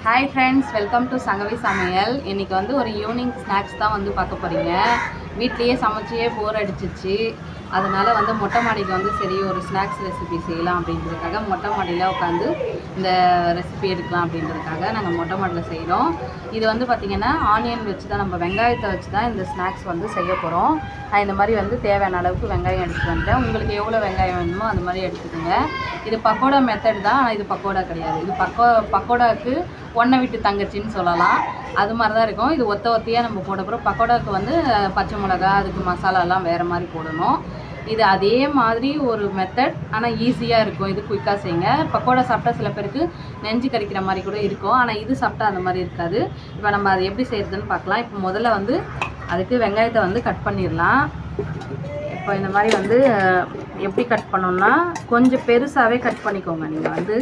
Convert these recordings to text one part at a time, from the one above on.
Hi friends, welcome to Sangavi சமையல். இன்றைக்கி வந்து ஒரு ஈவினிங் ஸ்நாக்ஸ் தான் வந்து பார்க்க போகிறீங்க. வீட்லேயே சமைச்சியே போர் அடிச்சிச்சு. அதனால் வந்து மொட்டை மாடிக்கு வந்து சரி ஒரு ஸ்நாக்ஸ் ரெசிபி செய்யலாம் அப்படின்றதுக்காக மொட்டை மாடியில் உட்காந்து இந்த ரெசிபி எடுக்கலாம் அப்படின்றதுக்காக நாங்கள் மொட்டை மாடியில் செய்கிறோம். இது வந்து பார்த்திங்கன்னா ஆனியன் வச்சு தான், நம்ம வெங்காயத்தை வச்சு தான் இந்த ஸ்நாக்ஸ் வந்து செய்ய போகிறோம். நான் இந்த மாதிரி வந்து தேவையான அளவுக்கு வெங்காயம் எடுத்துகிட்டு வந்துட்டேன். உங்களுக்கு எவ்வளோ வெங்காயம் வேணுமோ அந்த மாதிரி எடுத்துக்கோங்க. இது பக்கோடா மெத்தட் தான், ஆனால் இது பக்கோடா கிடையாது. இது பக்கோடாவுக்கு ஒன்றை விட்டு தங்கச்சின்னு சொல்லலாம். அது மாதிரி தான் இருக்கும். இது ஒத்தையாக நம்ம போட போகிறோம். பக்கோடாவுக்கு வந்து பச்சை மிளகா, அதுக்கு மசாலாலாம் வேறு மாதிரி போடணும். இது அதே மாதிரி ஒரு மெத்தட், ஆனால் ஈஸியாக இருக்கும். இது குயிக்காக செய்யுங்க. பக்கோடா சாப்பிட்டா சில பேருக்கு நெஞ்சு கறிக்கிற மாதிரி கூட இருக்கும், ஆனால் இது சாப்பிட்டா அந்த மாதிரி இருக்காது. இப்போ நம்ம அதை எப்படி செய்கிறதுன்னு பார்க்கலாம். இப்போ முதல்ல வந்து அதுக்கு வெங்காயத்தை வந்து கட் பண்ணிடலாம். இப்போ இந்த மாதிரி வந்து எப்படி கட் பண்ணோன்னா, கொஞ்சம் பெருசாகவே கட் பண்ணிக்கோங்க. நீங்கள் வந்து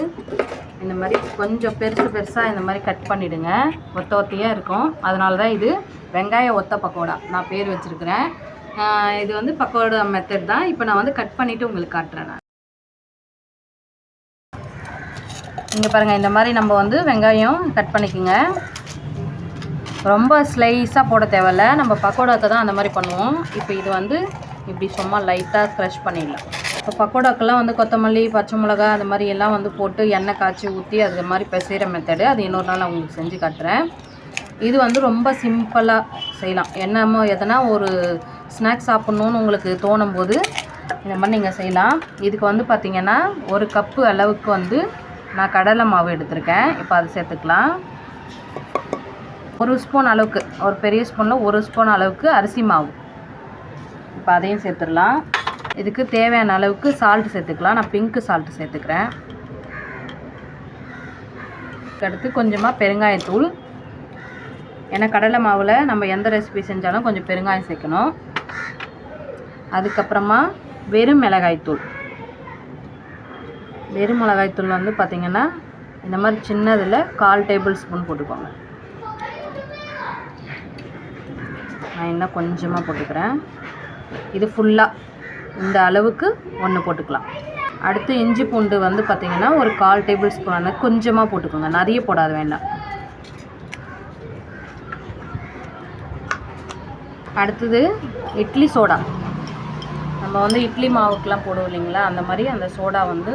இந்த மாதிரி கொஞ்சம் பெருசாக இந்த மாதிரி கட் பண்ணிவிடுங்க. ஒத்தையாக இருக்கும். அதனால தான் இது வெங்காய ஒத்த பக்கோடா நான் பேர் வச்சுருக்கிறேன். இது வந்து பக்கோடா மெத்தட் தான். இப்போ நான் வந்து கட் பண்ணிவிட்டு உங்களுக்கு காட்டுறேன். நான் இங்கே பாருங்கள், இந்த மாதிரி நம்ம வந்து வெங்காயம் கட் பண்ணிக்கோங்க. ரொம்ப ஸ்லைஸாக போட தேவையில்ல, நம்ம பக்கோடாக்கு தான் அந்த மாதிரி பண்ணுவோம். இப்போ இது வந்து இப்படி சும்மா லைட்டாக க்ரஷ் பண்ணிடலாம். இப்போ பக்கோடாக்கெல்லாம் வந்து கொத்தமல்லி, பச்சை மிளகா அது மாதிரி எல்லாம் வந்து போட்டு எண்ணெய் காய்ச்சி ஊற்றி அது மாதிரி பிசைகிற மெத்தடு. அது இன்னொரு நாள் நான் உங்களுக்கு செஞ்சு காட்டுறேன். இது வந்து ரொம்ப சிம்பிளாக செய்யலாம். என்னமோ எதனா ஒரு ஸ்நாக்ஸ் சாப்பிட்ணுன்னு உங்களுக்கு தோணும் போது இந்த மாதிரி நீங்கள் செய்யலாம். இதுக்கு வந்து பார்த்திங்கன்னா ஒரு கப்பு அளவுக்கு வந்து நான் கடலை மாவு எடுத்திருக்கேன். இப்போ அதை சேர்த்துக்கலாம். ஒரு ஸ்பூன் அளவுக்கு, ஒரு பெரிய ஸ்பூனில் ஒரு ஸ்பூன் அளவுக்கு அரிசி மாவு. இப்போ அதையும் சேர்த்துடலாம். இதுக்கு தேவையான அளவுக்கு சால்ட்டு சேர்த்துக்கலாம். நான் பிங்க்கு சால்ட்டு சேர்த்துக்கிறேன். அடுத்து கொஞ்சமாக பெருங்காயத்தூள். ஏன்னா கடலை மாவில் நம்ம எந்த ரெசிபி செஞ்சாலும் கொஞ்சம் பெருங்காயம் சேர்க்கணும். அதுக்கப்புறமா வெறும் மிளகாய்த்தூள். வெறும் மிளகாய்த்தூள் வந்து பார்த்திங்கன்னா இந்த மாதிரி சின்னதில் 1/4 டேபிள் ஸ்பூன் போட்டுக்கோங்க. நான் இன்னும் கொஞ்சமாக போட்டுக்கிறேன். இது ஃபுல்லாக இந்த அளவுக்கு ஒன்று போட்டுக்கலாம். அடுத்து இஞ்சி பூண்டு வந்து பார்த்திங்கன்னா ஒரு 1/4 டேபிள் ஸ்பூன் கொஞ்சமாக போட்டுக்கோங்க, நிறைய போடாத வேண்டாம். அடுத்தது இட்லி சோடா. நம்ம வந்து இட்லி மாவுக்கெலாம் போடுவோம் இல்லைங்களா, அந்த மாதிரி அந்த சோடா வந்து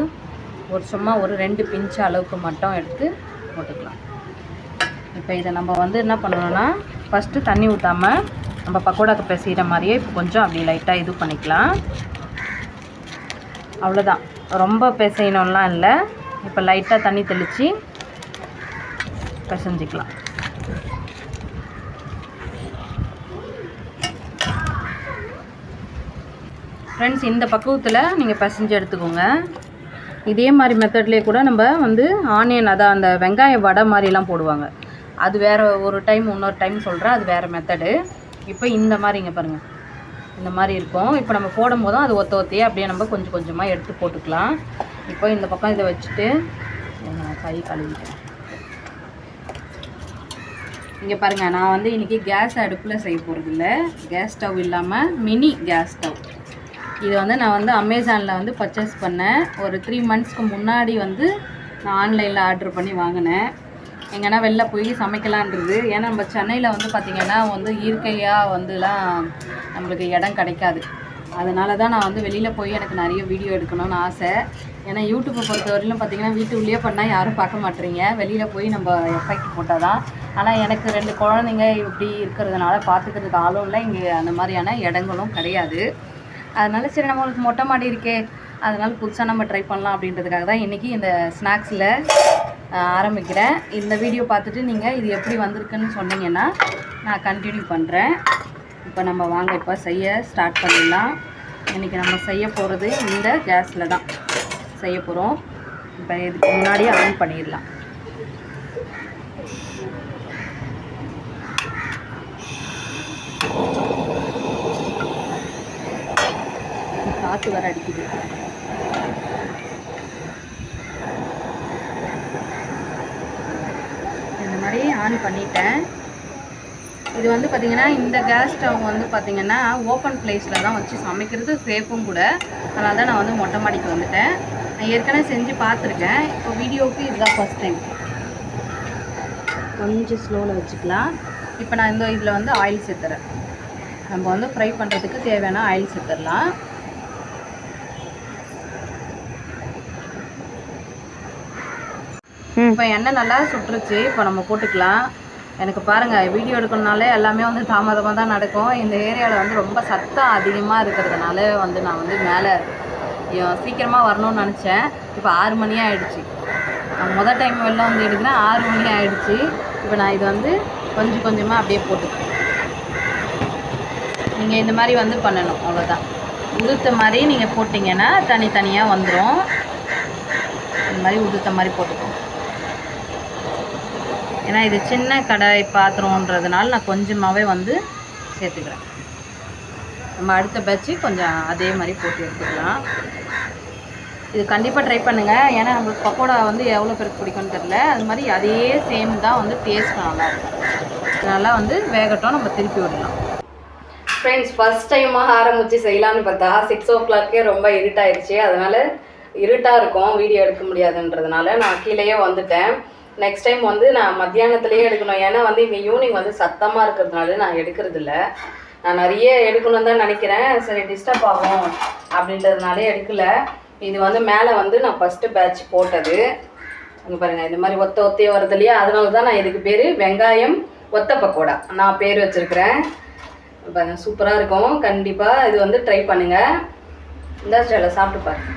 சும்மா ஒரு 2 பிஞ்ச் அளவுக்கு மட்டும் எடுத்து போட்டுக்கலாம். இப்போ இதை நம்ம வந்து என்ன பண்ணணும்னா, ஃபஸ்ட்டு தண்ணி ஊற்றாமல் நம்ம பக்கோடாக்கு பிசைகிற மாதிரியே இப்போ கொஞ்சம் அப்படி லைட்டாக இது பண்ணிக்கலாம். அவ்வளோதான், ரொம்ப பிசையணும்லாம் இல்லை. இப்போ லைட்டாக தண்ணி தெளித்து பிசைஞ்சிக்கலாம். ஃப்ரெண்ட்ஸ், இந்த பக்குவத்தில் நீங்கள் பிசைஞ்சு எடுத்துக்கோங்க. இதே மாதிரி மெத்தட்லேயே கூட நம்ம வந்து ஆனியன், அதான் அந்த வெங்காய வடை மாதிரிலாம் போடுவாங்க. அது வேறு ஒரு டைம், இன்னொரு டைம் சொல்கிறேன், அது வேறு மெத்தடு. இப்போ இந்த மாதிரி இங்கே பாருங்கள், இந்த மாதிரி இருக்கும். இப்போ நம்ம போடும் போதும் அது ஒத்தையே அப்படியே நம்ம கொஞ்சம் கொஞ்சமாக எடுத்து போட்டுக்கலாம். இப்போ இந்த பக்கம் இதை வச்சுட்டு கை கழுவிட்டேன். இங்கே பாருங்கள், நான் வந்து இன்றைக்கி கேஸ் அடுப்பில் செய்ய போகிறதில்ல. கேஸ் ஸ்டவ் இல்லாமல் மினி கேஸ் ஸ்டவ். இது வந்து நான் வந்து அமேசானில் வந்து பர்ச்சேஸ் பண்ணேன். ஒரு 3 மந்த்ஸ்க்கு முன்னாடி வந்து நான் ஆன்லைனில் ஆர்டர் பண்ணி வாங்கினேன். எங்கன்னா வெளில போய் சமைக்கலான்றது. ஏன்னா நம்ம சென்னையில் வந்து பார்த்திங்கன்னா வந்து இயற்கையாக வந்துலாம் நம்மளுக்கு இடம் கிடைக்காது. அதனால தான் நான் வந்து வெளியில் போய் எனக்கு நிறைய வீடியோ எடுக்கணும்னு ஆசை. ஏன்னா யூடியூப்பை பொறுத்தவரையிலும் பார்த்திங்கன்னா வீட்டுக்குள்ளேயே பண்ணால் யாரும் பார்க்க மாட்டேறீங்க, வெளியில் போய் நம்ம எஃபெக்ட் போட்டால் தான். ஆனால் எனக்கு 2 குழந்தைங்க இப்படி இருக்கிறதுனால பார்த்துக்கிறதுக்கு ஆளும் இல்லை, இங்கே அந்த மாதிரியான இடங்களும் கிடையாது. அதனால சரி நம்மளுக்கு மொட்டை மாடி இருக்கே, அதனால் புதுசாக நம்ம ட்ரை பண்ணலாம் அப்படின்றதுக்காக தான் இன்றைக்கி இந்த ஸ்நாக்ஸில் ஆரம்பிக்கிறேன். இந்த வீடியோ பார்த்துட்டு நீங்கள் இது எப்படி வந்திருக்குன்னு சொன்னீங்கன்னா நான் கண்டினியூ பண்ணுறேன். இப்போ நம்ம வாங்க இப்போ செய்ய ஸ்டார்ட் பண்ணிடலாம். இன்றைக்கி நம்ம செய்ய போகிறது இந்த கேஸில் தான் செய்ய போகிறோம். இப்போ இதுக்கு முன்னாடியே ஆன் பண்ணிடலாம். காற்று வர அடிக்குது. இந்த மாதிரி ஆன் பண்ணிட்டேன். இது வந்து பார்த்திங்கன்னா இந்த கேஸ் ஸ்டவ் வந்து பார்த்திங்கன்னா ஓப்பன் பிளேஸில் தான் வச்சு சமைக்கிறது சேஃபும் கூட. அதனால தான் நான் வந்து மொட்டை மாடிக்கு வந்துட்டேன். நான் ஏற்கனவே செஞ்சு பார்த்துருக்கேன். இப்போ வீடியோவுக்கு இதுதான் ஃபஸ்ட் டைம். கொஞ்சம் ஸ்லோவில் வச்சுக்கலாம். இப்போ நான் இதில் வந்து ஆயில் சேர்த்துறேன். நம்ம வந்து ஃப்ரை பண்ணுறதுக்கு தேவையான ஆயில் சேர்த்துடலாம். இப்போ எண்ணெய் நல்லா சுட்டுருச்சு. இப்போ நம்ம போட்டுக்கலாம். எனக்கு பாருங்கள், வீடியோ எடுக்கணுனாலே எல்லாமே வந்து தாமதமாக தான் நடக்கும். இந்த ஏரியாவில் வந்து ரொம்ப சத்தம் அதிகமாக இருக்கிறதுனால வந்து நான் வந்து மேலே சீக்கிரமாக வரணும்னு நினச்சேன். இப்போ 6 மணி ஆகிடுச்சு. நான் மொதல் டைம் வெளில வந்து எடுக்கிறேன், 6 மணி ஆகிடுச்சு. இப்போ நான் இது வந்து கொஞ்சம் கொஞ்சமாக அப்படியே போட்டுக்கிறேன். நீங்கள் இந்த மாதிரி வந்து பண்ணணும், அவ்வளோதான். உதுத்த மாதிரி நீங்கள் போட்டிங்கன்னா தனித்தனியாக வந்துடும். இந்த மாதிரி உதுத்த மாதிரி போட்டுக்கோங்க. ஏன்னா இது சின்ன கடாய் பாத்திரன்றதுனால நான் கொஞ்சமாகவே வந்து சேர்த்துக்கிறேன். நம்ம அடுத்த பேட்ச்சு கொஞ்சம் அதே மாதிரி போட்டு எடுத்துக்கலாம். இது கண்டிப்பாக ட்ரை பண்ணுங்கள். ஏன்னா நம்மளுக்கு பக்கோடா வந்து எவ்வளோ பேருக்கு பிடிக்கும்னு தெரில. அது மாதிரி அதே சேம் தான் வந்து டேஸ்ட் நல்லாயிருக்கும். நல்லா வந்து வேகட்டும், நம்ம திருப்பி விடலாம். ஃப்ரெண்ட்ஸ், ஃபஸ்ட் டைமாக ஆரம்பித்து செய்யலான்னு பார்த்தா 6 o'clock ரொம்ப இருட்டாயிடுச்சு. அதனால் இருட்டாக இருக்கும், வீடியோ எடுக்க முடியாதுன்றதுனால நான் கீழேயே வந்துட்டேன். நெக்ஸ்ட் டைம் வந்து நான் மத்தியானத்துலேயே எடுக்கணும். ஏன்னா வந்து இங்கே ஈவினிங் வந்து சத்தமாக இருக்கிறதுனால நான் எடுக்கிறதில்ல. நான் நிறைய எடுக்கணும்னு தான் நினைக்கிறேன். சரி, டிஸ்டர்ப் ஆகும் அப்படின்றதுனாலே எடுக்கலை. இது வந்து மேலே வந்து நான் ஃபஸ்ட்டு பேட்ச் போட்டது. அங்கே பாருங்கள், இந்த மாதிரி ஒத்தையே வருது இல்லையா? அதனால தான் நான் இதுக்கு பேர் வெங்காயம் ஒத்த பக்கோடா நான் பேர் வச்சுருக்கிறேன். பாருங்கள், சூப்பராக இருக்கும். கண்டிப்பாக இது வந்து ட்ரை பண்ணுங்கள். இந்த ஸ்டைலில் சாப்பிட்டு பாருங்க.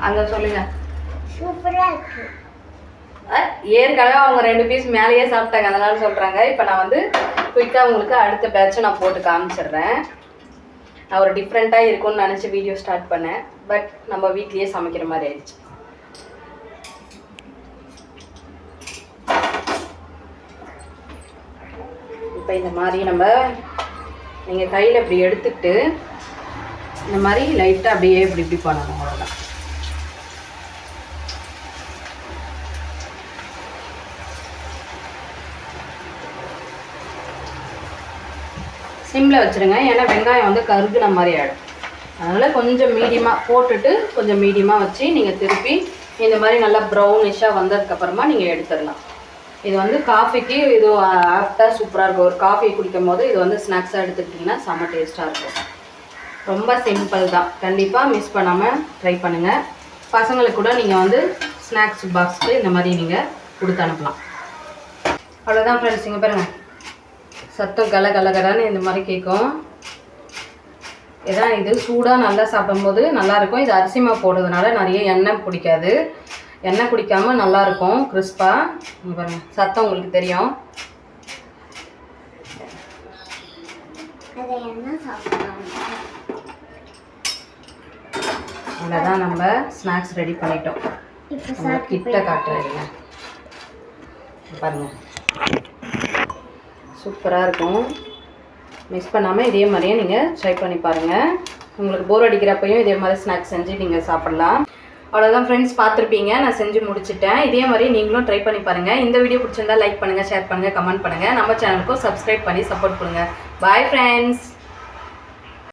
அங்கே சொல்லுங்கள். சூப்பராக இருக்குது. ஏற்கனவே அவங்க 2 பீஸ் மேலேயே சாப்பிட்டாங்க, அதனால சொல்கிறாங்க. இப்போ நான் வந்து குயிக்காக உங்களுக்கு அடுத்த பேட்சை நான் போட்டு காமிச்சிடுறேன். நான் ஒரு டிஃப்ரெண்ட்டாக இருக்கும்னு நினச்சி வீடியோ ஸ்டார்ட் பண்ணேன். பட் நம்ம வீட்லேயே சமைக்கிற மாதிரி ஆயிடுச்சு. இப்போ இந்த மாதிரி நீங்கள் கையில் இப்படி எடுத்துக்கிட்டு இந்த மாதிரி லைட்டாக அப்படியே இப்படி பண்ணணும், அவ்வளோதான். சிம்மில் வச்சுருங்க. ஏன்னா வெங்காயம் வந்து கருகுன மாதிரி ஆகிடும். அதனால் கொஞ்சம் மீடியமாக போட்டுட்டு கொஞ்சம் மீடியமாக வச்சு நீங்கள் திருப்பி இந்த மாதிரி நல்லா ப்ரௌனிஷாக வந்ததுக்கப்புறமா நீங்கள் எடுத்துடலாம். இது வந்து காஃபிக்கு இது ஆப்டாக சூப்பராக இருக்கும். ஒரு காஃபி குடிக்கும் போது இது வந்து ஸ்நாக்ஸாக எடுத்துக்கிட்டிங்கன்னா செம்ம டேஸ்ட்டாக இருக்கும். ரொம்ப சிம்பிள் தான். கண்டிப்பாக மிஸ் பண்ணாமல் ட்ரை பண்ணுங்கள். பசங்களுக்கு கூட நீங்கள் வந்து ஸ்நாக்ஸ் பாக்ஸுக்கு இந்த மாதிரி நீங்கள் கொடுத்து அனுப்பலாம். அவ்வளோதான் ஃப்ரெண்ட்ஸ். இங்கே பாருங்கள், சத்தம் கலகலன்னு இந்த மாதிரி கேட்கும். ஏன்னா இது சூடாக நல்லா சாப்பிடும்போது நல்லாயிருக்கும். இது அரிசி மாவு போடுறதுனால நிறைய எண்ணெய் பிடிக்காது. எண்ணெய் குடிக்காமல் நல்லாயிருக்கும், கிறிஸ்பாக. இங்கே பாருங்கள், சத்தம் உங்களுக்கு தெரியும். அவ்வளோதான், நம்ம ஸ்நாக்ஸ் ரெடி பண்ணிட்டோம். கிட்ட காட்டுறீங்க பாருங்கள், சூப்பராக இருக்கும். மிஸ் பண்ணாமல் இதே மாதிரியே நீங்கள் ட்ரை பண்ணி பாருங்கள். உங்களுக்கு போர் அடிக்கிறப்பையும் இதே மாதிரி ஸ்நாக்ஸ் செஞ்சு நீங்கள் சாப்பிட்லாம். அவ்வளோதான் ஃப்ரெண்ட்ஸ், பார்த்துருப்பீங்க. நான் செஞ்சு முடிச்சுட்டேன். இதே மாதிரி நீங்களும் ட்ரை பண்ணி பாருங்கள். இந்த வீடியோ பிடிச்சிருந்தா லைக் பண்ணுங்கள், ஷேர் பண்ணுங்கள், கமெண்ட் பண்ணுங்கள். நம்ம சேனலுக்கும் சப்ஸ்கிரைப் பண்ணி சப்போர்ட் பண்ணுங்கள். Bye friends.